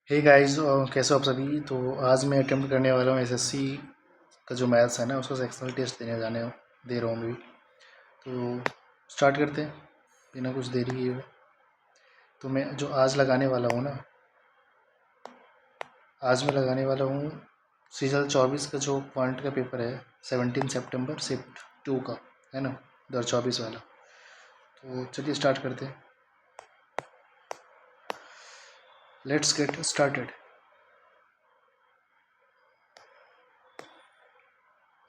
Hey guys, कैसे हो आप सभी। तो आज मैं अटेम्प्ट करने वाला हूँ एसएससी का जो मैथ्स है ना, उसका सेक्शनल टेस्ट दे रहा हूँ अभी। तो स्टार्ट करते हैं बिना कुछ देरी किए हुए। तो मैं जो आज लगाने वाला हूँ ना, आज मैं लगाने वाला हूँ सीजल 24 का जो पॉइंट का पेपर है, 17 सितंबर शिफ्ट 2 का, है ना, 2024 वाला। तो चलिए स्टार्ट करते हैं। Let's get started.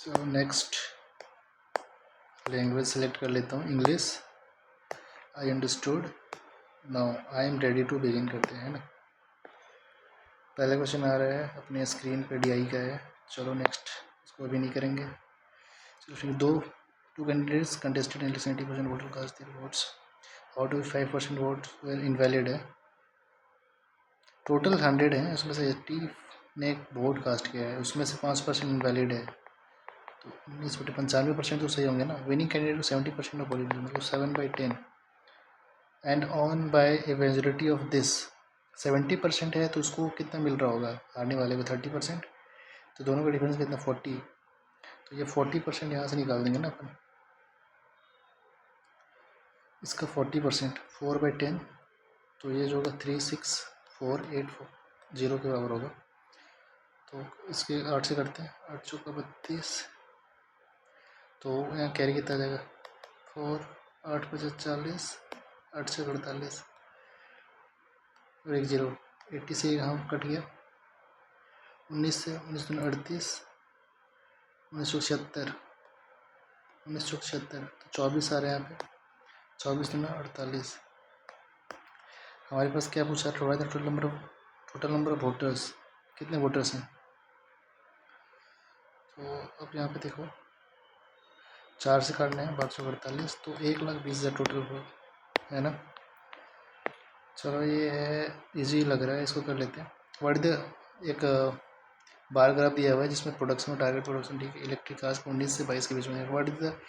तो नेक्स्ट लैंग्वेज सेलेक्ट कर लेता हूँ, English. I understood, now I am ready to begin करते हैं ना। पहला क्वेश्चन आ रहा है अपने स्क्रीन पे, डीआई का है। चलो नेक्स्ट, इसको अभी नहीं करेंगे। चलो फिर two candidates contested in 70% voter cast their votes, out of 5% vote invalid है। टोटल 100 है, उसमें से 80 ने वोट कास्ट किया है, उसमें से 5% इनवैलिड है। तो 95% तो सही होंगे ना। विनिंग कैंडिडेट 70% ऑफ वोट, मतलब 7/10 and on by a majority of this. 70% है तो उसको कितना मिल रहा होगा, हारने वाले को 30%। तो दोनों का डिफरेंस कितना, 40। तो ये 40% यहाँ से निकाल देंगे ना अपन। इसका 40% 4/10, तो ये जो होगा 36480 के बराबर होगा। तो इसके 8 से करते हैं, 8 चौका 32। तो यहाँ कैरी कितना जाएगा, 4, 8 5 40, 8 से 48 और 1 0। 80 से यहाँ कट गया, 19 से 19 दूनी 38, 1976, 1976। तो 24 आ रहे हैं यहाँ पे, 24 दूनी 48। हमारे पास क्या पूछा, टोटल नंबर ऑफ वोटर्स, कितने वोटर्स हैं। तो अब यहाँ पे देखो, 4 से काटना है, 1248, तो 1,20,000 टोटल है ना। चलो ये है, इजी लग रहा है, इसको कर लेते हैं। व्हाट द, एक बार ग्राफ दिया हुआ है जिसमें प्रोडक्शन और टारगेट प्रोडक्शन, ठीक है, इलेक्ट्रिक कार्स 19 से 22 के बीच में। What is the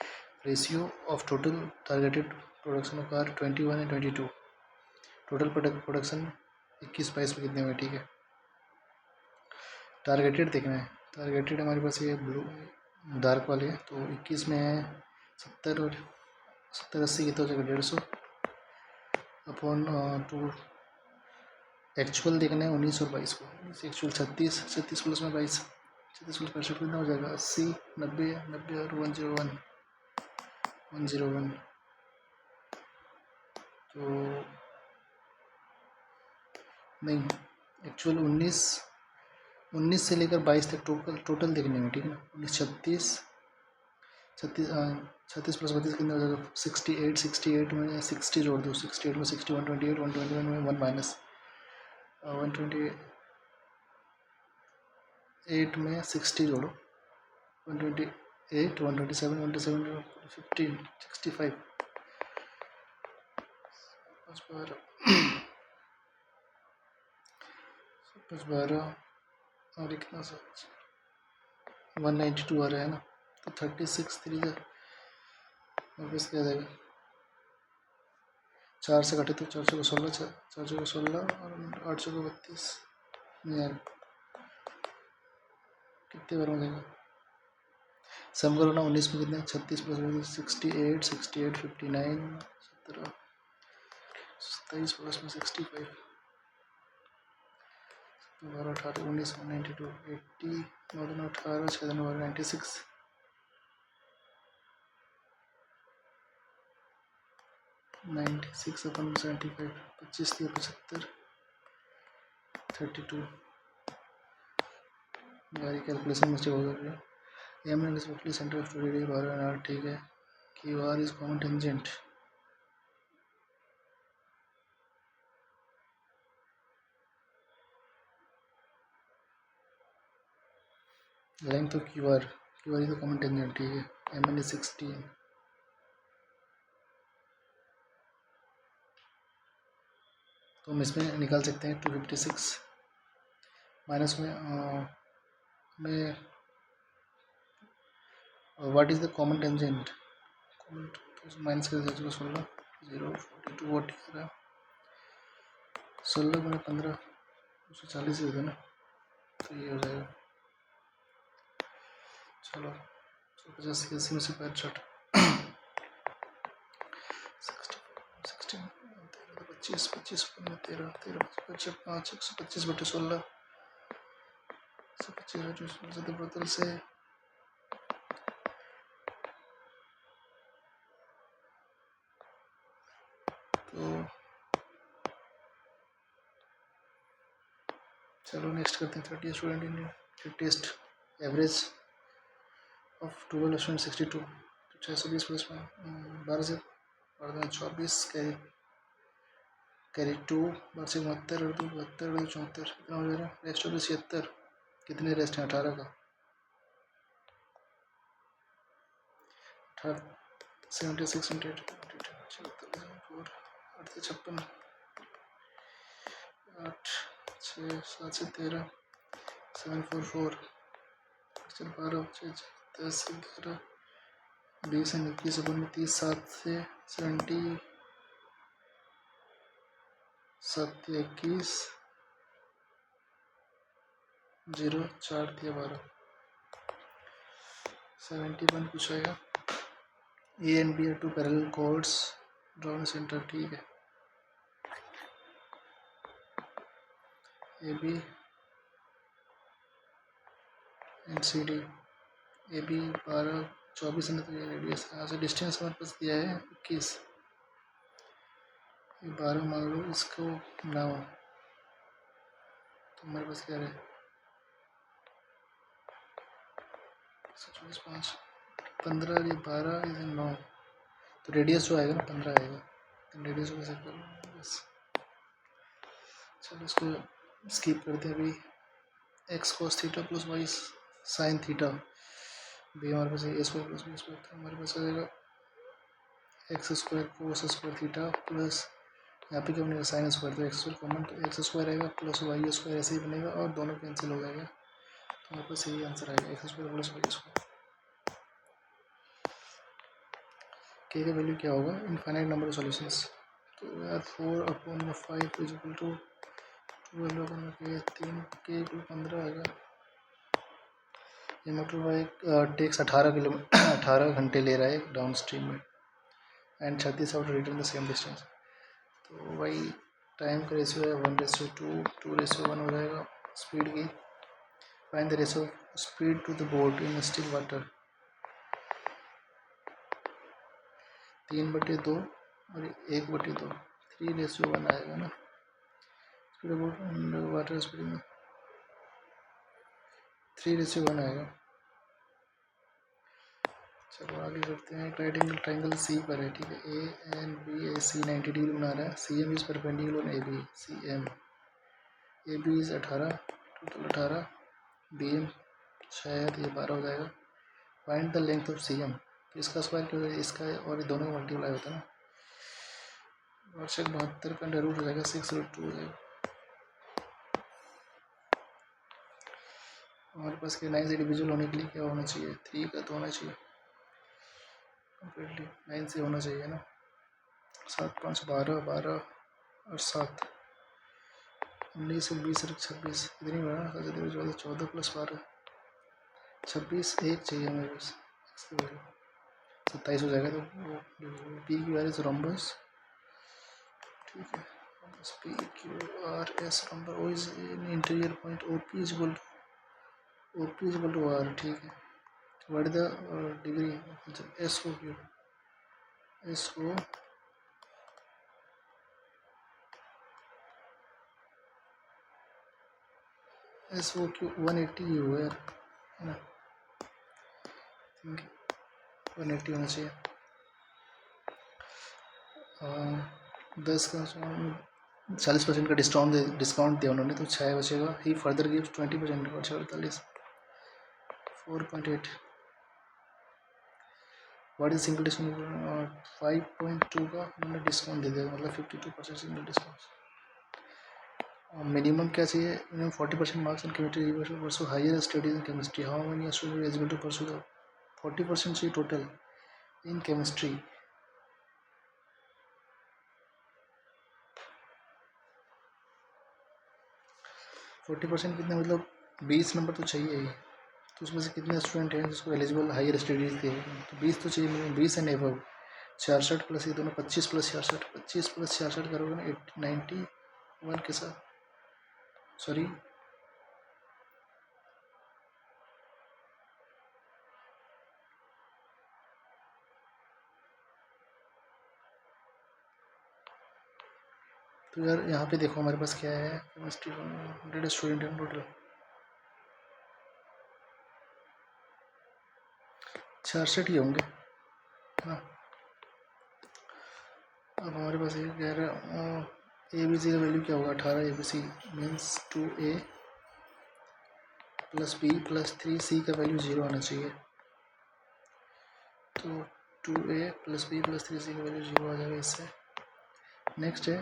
ratio of total targeted production of car 21 and 22। Total production 21-22 में कितने हुए, ठीक है। टारगेटेड देखना है, टारगेटेड हमारे पास ये ब्लू डार्क वाले हैं, तो 21 में है 70, और 70-80 कितना हो जाएगा, 150 अपॉन 2। एक्चुअल देखना है 19 और 22 को। एक्चुअल 36 प्लस में 22, 36 प्लस 65 कितना हो जाएगा, 80, 90, 90 और 101, 101। तो नहीं, एक्चुअल 19 से लेकर 22 तक टोटल देखने में, ठीक है ना। 19, 36, 36 प्लस 32 कितना हो जाएगा, 68, 68 में 60 जोड़ दो, 68 में 60, 128, 121 में 1 माइनस 128 में 60 जोड़ो, 128, 127, 127, 15, 65, 12 और कितना सा 192 आ रहा है ना। तो 36 3 वापस क्या जाएगा, 4 से घटे तो 4 को 16, 4 को 16 और 8 को 32 यार, कितने बार हो जाएगा। सम करो ना, 19 में कितने, 36 प्लस 68, 68, 59, 17, 27 प्लस में 65, 12, 18, 19, 192, 80, 9 2 18, 6 2 96, 96 अपन 75, 25 दिया 75, 32। हमारी कैलकुलेशन मिस्टेक हो गई है। M N is roughly center of story बार आर, ठीक है। Q R is common tangent, length तो Q R is the common tangent, ठीक है। एम एन इज 16, तो हम इसमें निकाल सकते हैं 256 माइनस में what is the common tangent, minus कर दीजिए 16, 0 42 वोट 16 गुना 15, 240 ही होता है ना, तो ये हो जाएगा। चलो 150 80 में से 65 16 25 25 13 13 55 5 125 बटे 16 125 बटे 16 तो बोतल से तो चलो नेक्स्ट करते हैं। 30 student in test average of 12 student 62 तो 620 प्लस में 12 से 24 कैरी 2 12 से 72 और 2 72 और 74 कितना हो जाएगा। रेस्ट ऑफ 76 कितने रेस्ट हैं 18 का 76 8 56 8 6 7 से 13 744 12 6 10 11 20 21 29 7 से 70 7 21 0 4 12 71 कुछ आएगा। A and B are two parallel chords drawn centre ठीक है। A B and C D A B 12 24 है तो ये रेडियस है। अच्छा डिस्टेंस हमारे पास दिया है 21 ये 12 मान लो इसको 9 तो हमारे पास क्या है 24 5 15 ये 12 ये 9 तो रेडियस जो आएगा ना 15 आएगा तो रेडियस को कैसे करो बस। चलो इसको स्किप करते हैं। अभी x cos theta plus y sine theta b हमारे पास a square plus b square था हमारे पास आ जाएगा x square cos square theta plus यहाँ पे क्या बनेगा साइन स्क्वायर तो एक्स स्क्वायर कॉमन तो एक्स स्क्वायर आएगा प्लस वाई स्क्वायर ऐसे ही बनेगा और दोनों कैंसिल हो जाएगा तो हमारे पास यही आंसर आएगा x square plus y square. K का वैल्यू क्या होगा इनफाइनाइट नंबर ऑफ सॉल्यूशंस तो यार 4/5 इज इक्वल टू 12/k 3 के इक्वल 15 आएगा। ये मोटर बाइक टेक्स 18 घंटे ले रहा है डाउन स्ट्रीम में and 36 out return the same distance तो भाई टाइम का रेशियो है 1:2 2:1 हो जाएगा। स्पीड की find the ratio speed to the boat in still water 3/2 और 1/2 3:1 आएगा ना। स्पीड बोट वाटर स्पीड में 3:1 आएगा। चलो आगे करते हैं। राइट ट्राइंगल सी पर है ठीक है A and B A C 90 degree बना रहा है C M is perpendicular A B C M A B is 18 total 18 B M शायद ये 12 हो जाएगा। Find the length of C M तो इसका स्क्वायर क्यों है इसका और ये दोनों का मल्टीप्लाई होता है ना 72 का अंडर रूट हो जाएगा 6√2 हो जाएगा। हमारे पास के 9 से डिविजिबल होने के लिए क्या होना चाहिए 3 का तो होना चाहिए कम्प्लीटली 9 से होना चाहिए ना 7 5 12 12 और 7 19 और 20 और 26 इतनी बड़ा 14 प्लस 12 26 एक चाहिए हमें बस 27 हो जाएगा तो P Q R S rhombus ठीक है P Q R S rhombus O is in interior point O P is equal to R ठीक है। What the degree S O Q S O S O Q 180 हो यार है ना 180 होना चाहिए। 10 का 40% का डिस्काउंट दिया उन्होंने तो 6 बचेगा। ही फर्दर गिव्स 20% और 48 4.8 व्हाट इज सिंगल डिस्काउंट 5.2 का उन्होंने डिस्काउंट दे दिया मतलब 52% सिंगल डिस्काउंट। मिनिमम क्या चाहिए minimum 40% marks in chemistry pursue higher studies in chemistry how many student eligible to pursue the 40% चाहिए टोटल इन केमिस्ट्री। 40% कितने, मतलब 20 नंबर तो चाहिए ही। तो उसमें से कितने स्टूडेंट हैं जिसको एलिजिबल हायर स्टडीज़ के, तो 20 तो चाहिए मिनिमम, 20 एंड एबव। 66 प्लस ये दोनों 25 प्लस 66, 25 प्लस 66 करोगे ना 91 के साथ, सॉरी तो यार यहाँ पे देखो हमारे पास क्या है, केमिस्ट्री 100 स्टूडेंट हैं टोटल, 66 ही होंगे, है ना। अब हमारे पास ये कह रहा है ए बी सी का वैल्यू क्या होगा, 18 A B C means 2A plus B plus 3C का वैल्यू 0 आना चाहिए। तो 2A plus B plus 3C का वैल्यू 0 आ जाएगा इससे। नेक्स्ट है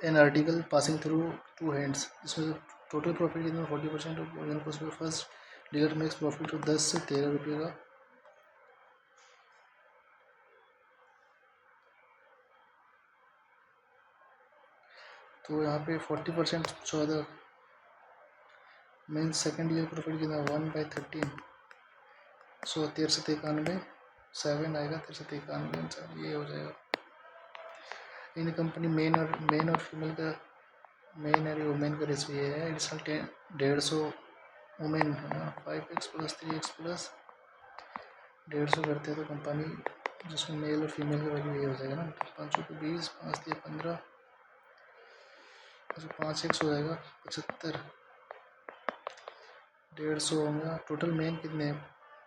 an article passing through 2 hands, इसमें टोटल प्रॉफिट कितना 40% फर्स्ट डीलर मेक्स प्रॉफिट तो 10 से 13 रुपये का। तो यहाँ पे 40% 14 मीन्स सेकेंड ईयर प्रॉफिट कितना 1/13, 13 से 93 7 आएगा, 13 से 93 ये हो जाएगा। इन कंपनी मेन और फीमेल का, मेन और वुमेन का रेशियो ये है, एडिशनल 150 वुमेन है ना, 5x प्लस 3x प्लस 150 करते हैं तो कंपनी जिसमें मेल और फीमेल का वैल्यू ये हो जाएगा ना, 5 को 20, 5 दिए 15, 5x हो जाएगा 75, 150 होगा। टोटल मेन कितने हैं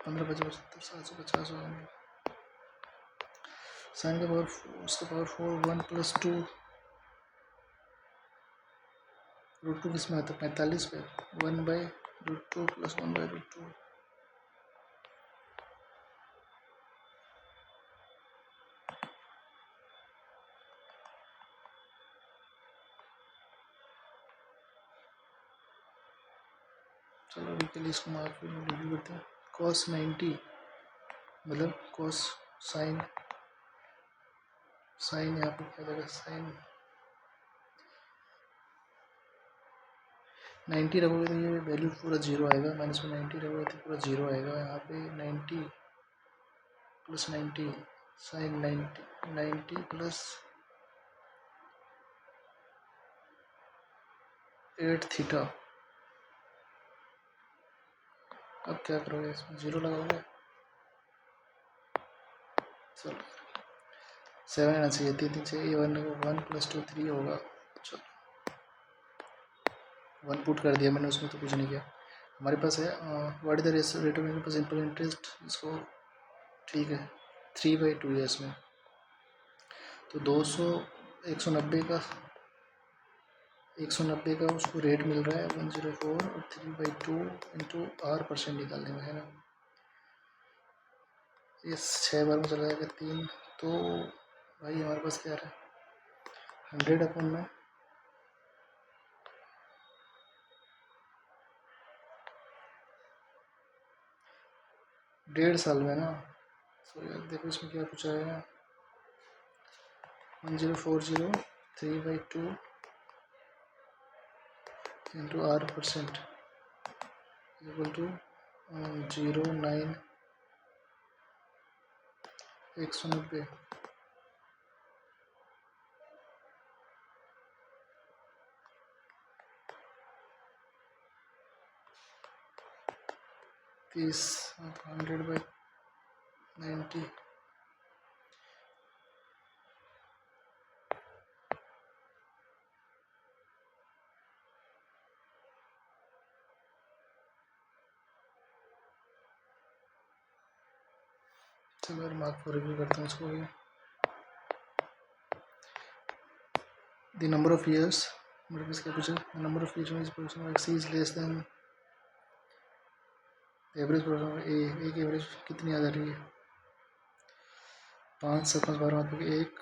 15, 25, 75, 750 होंगे। साइन का पावर उसका पावर 4 1 प्लस 2 √2 किस में आता है 45 पे 1/√2 प्लस 1/√2। चलो अभी के लिए इसको मार्क रिव्यू करते हैं। cos 90 मतलब cos साइन यहाँ पे क्या जाएगा, साइन 90 रखोगे तो ये वैल्यू पूरा 0 आएगा, माइनस में 90 रखोगे तो पूरा 0 आएगा। यहाँ पे 90 प्लस 90 साइन 90 प्लस 8 थीटा। अब क्या करोगे, इसमें 0 लगाओगे, चलो 7 आना चाहिए, 3 चाहिए, 1 प्लस 2 3 होगा। चलो 1 पुट कर दिया मैंने, उसमें तो कुछ नहीं किया। हमारे पास है what is the rate of simple interest, इसको ठीक है 3/2 है इसमें। तो 190 का उसको रेट मिल रहा है 104 और 3/2 इंटू R% निकालने में, है ना। ये 6 बार में चला जाएगा 3, तो भाई हमारे पास क्या रहा है 100 अपन में 1.5 साल में ना। सो यार देखो इसमें क्या पूछा है, 1040 3/2 इंटू R% इक्वल टू 09 190। तीस 100/90 चलो यार मार्क को रिव्यू करता हूँ इसको भी। द नंबर ऑफ ईयर्स मेरे पास क्या पूछा, number of years is production X is less than average production A की एवरेज कितनी आ जा रही है 5 7 5 12 5 1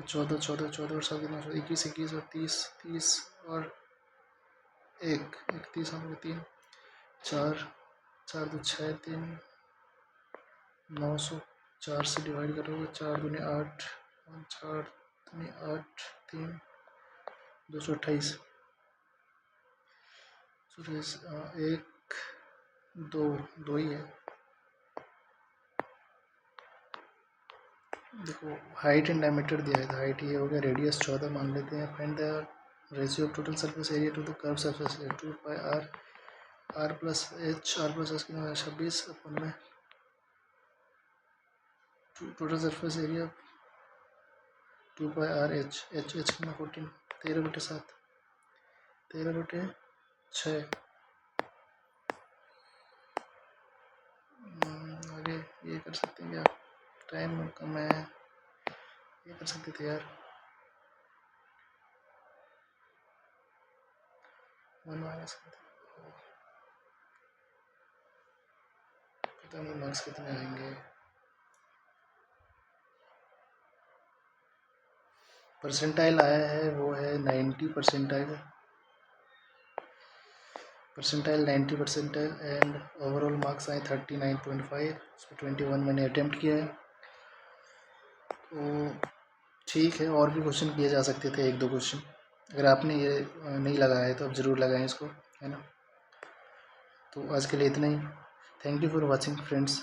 14 14 14 और 7 कितना 21 21 और 30 30 और 1 31 और 3 4 4 2 6 3 900 4 से डिवाइड करोगे 4 दूनी 8 4 दूनी 8 3 228। एक दो ही है। देखो हाइट एंड डायमीटर दिया है, तो हाइट ये हो गया, रेडियस 14 मान लेते हैं। Find the ratio of total surface area to the curve surface area 2 pi r plus h, r plus h कितना है 26 अपन में total surface area 2 pi r h, h कितना 14, 13/7, 13/6। आगे ये कर सकते हैं क्या, टाइम कम है, ये कर सकते थे यार। 1 माइनस पता नहीं मार्क्स कितने आएंगे। परसेंटाइल आया है वो है 90 percentile 90 percentile and overall marks आए 39.5, उसमें 21 मैंने अटेम्प्ट किया है। तो ठीक है, और भी क्वेश्चन किए जा सकते थे, 1-2 क्वेश्चन। अगर आपने ये नहीं लगाया है तो आप ज़रूर लगाएं इसको, है ना। तो आज के लिए इतना ही। Thank you for watching friends.